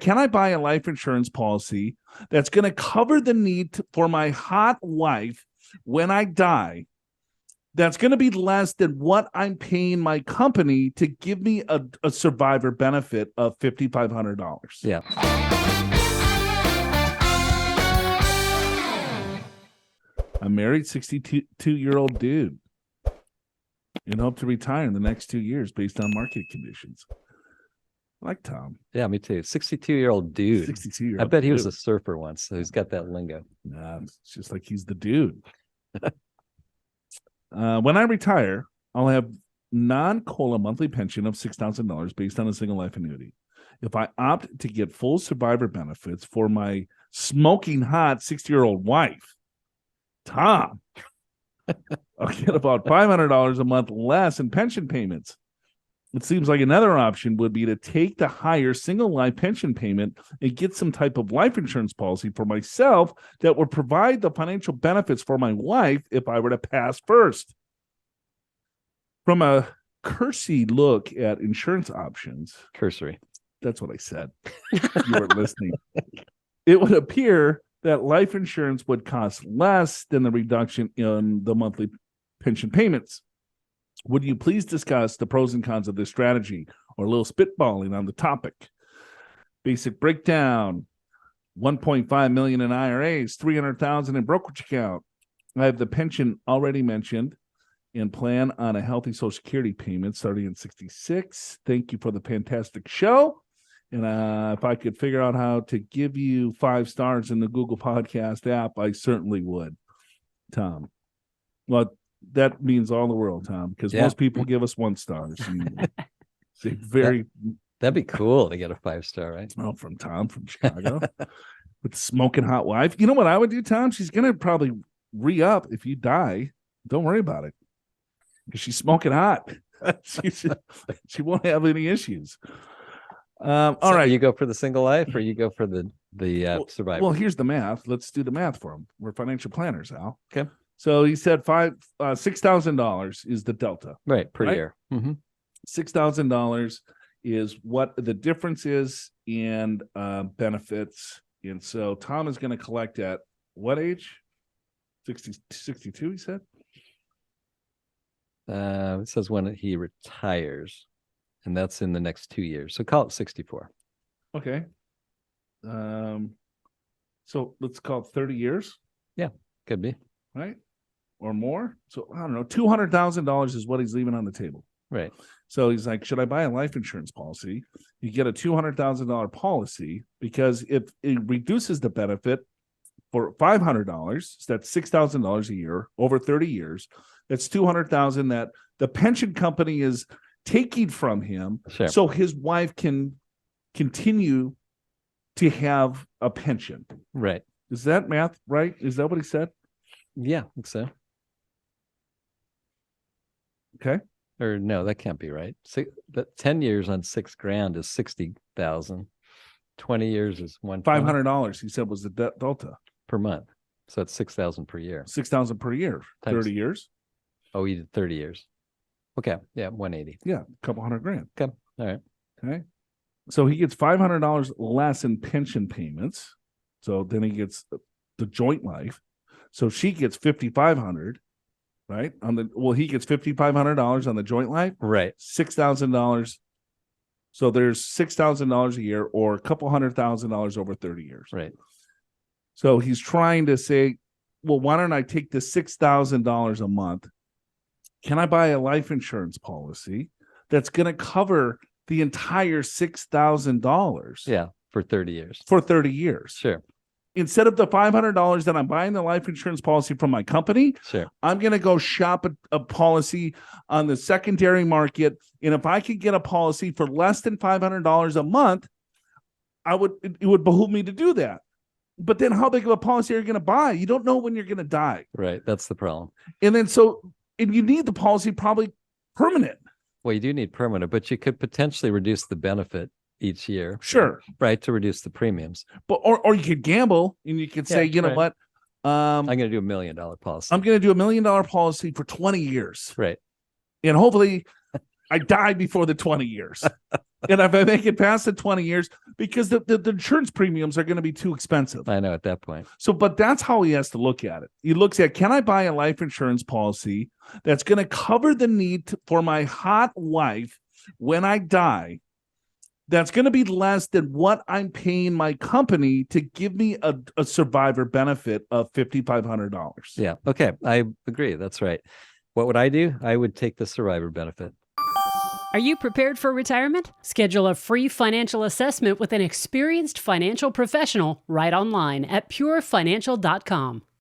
can I buy a life insurance policy that's going to cover the need for my hot wife when I die? That's going to be less than what I'm paying my company to give me a survivor benefit of $5,500. Yeah. I'm married, 62-year-old dude, and hope to retire in the next 2 years based on market conditions. I like Tom. Yeah, me too. 62-year-old dude. 62-year-old. I bet he was a surfer once, so he's got that lingo. Nah, it's just like he's the dude. When I retire, I'll have non-COLA monthly pension of $6,000 based on a single life annuity. If I opt to get full survivor benefits for my smoking hot 60-year-old wife, Tom, I'll get about $500 a month less in pension payments. It seems like another option would be to take the higher single life pension payment and get some type of life insurance policy for myself that would provide the financial benefits for my wife if I were to pass first. From a cursory look at insurance options, Cursory. That's what I said. You weren't listening. It would appear that life insurance would cost less than the reduction in the monthly pension payments. Would you please discuss the pros and cons of this strategy, or a little spitballing on the topic? Basic breakdown: 1.5 million in IRAs, 300,000 in brokerage account. I have the pension already mentioned and plan on a healthy Social Security payment starting in 66. Thank you for the fantastic show. And if I could figure out how to give you 5 stars in the Google Podcast app, I certainly would. Tom. Well, that means all the world, Tom, because most people give us 1 star. That'd be cool to get a 5-star, right? Oh, from Tom from Chicago with smoking hot wife. You know what I would do, Tom? She's gonna probably re-up if you die. Don't worry about it, because she's smoking hot. she won't have any issues. All right. You go for the single life, or you go for the survivor? Well, here's the math. Let's do the math for him. We're financial planners, Al. Okay. So he said $6,000 is the delta. Right, per year. Mm-hmm. $6,000 is what the difference is in benefits. And so Tom is going to collect at what age? 62, he said? It says when he retires, and that's in the next 2 years. So call it 64. Okay. So let's call it 30 years. Yeah, could be. Right? Or more. So I don't know. $200,000 is what he's leaving on the table. Right. So he's like, should I buy a life insurance policy? You get a $200,000 policy because if it reduces the benefit for $500, so that's $6,000 a year over 30 years. That's $200,000 that the pension company is taking from him, sure, so his wife can continue to have a pension. Right. Is that math right? Is that what he said? Yeah, I think so. Okay. Or no, that can't be right. 10 years on $6,000 is 60,000. 20 years is $500. He said was the delta per month. So that's 6,000 per year. 6,000 per year. 30 years. Oh, you did 30 years. Okay. Yeah, 180. Yeah, a couple $100,000. Okay. All right. Okay. So he gets $500 less in pension payments. So then he gets the joint life. So she gets $5,500, right? He gets $5,500 on the joint life, right? $6,000. So there's $6,000 a year, or a couple $100,000 over 30 years, right? So he's trying to say, well, why don't I take the $6,000 a month? Can I buy a life insurance policy that's going to cover the entire $6,000? Yeah, for 30 years. For 30 years, sure. Instead of the $500 that I'm buying the life insurance policy from my company, sure, I'm going to go shop a policy on the secondary market. And if I could get a policy for less than $500 a month, it would behoove me to do that. But then how big of a policy are you going to buy? You don't know when you're going to die. Right. That's the problem. And then and you need the policy probably permanent. Well, you do need permanent, but you could potentially reduce the benefit each year. Sure. Right. To reduce the premiums. But or you could gamble and you could say, you know what? I'm going to do $1 million policy. I'm going to do $1 million policy for 20 years. Right. And hopefully I die before the 20 years. And if I make it past the 20 years, because the insurance premiums are going to be too expensive. I know at that point. So, but that's how he has to look at it. He looks at, can I buy a life insurance policy that's going to cover the need for my hot wife when I die? That's going to be less than what I'm paying my company to give me a survivor benefit of $5,500. Yeah. Okay. I agree. That's right. What would I do? I would take the survivor benefit. Are you prepared for retirement? Schedule a free financial assessment with an experienced financial professional right online at purefinancial.com.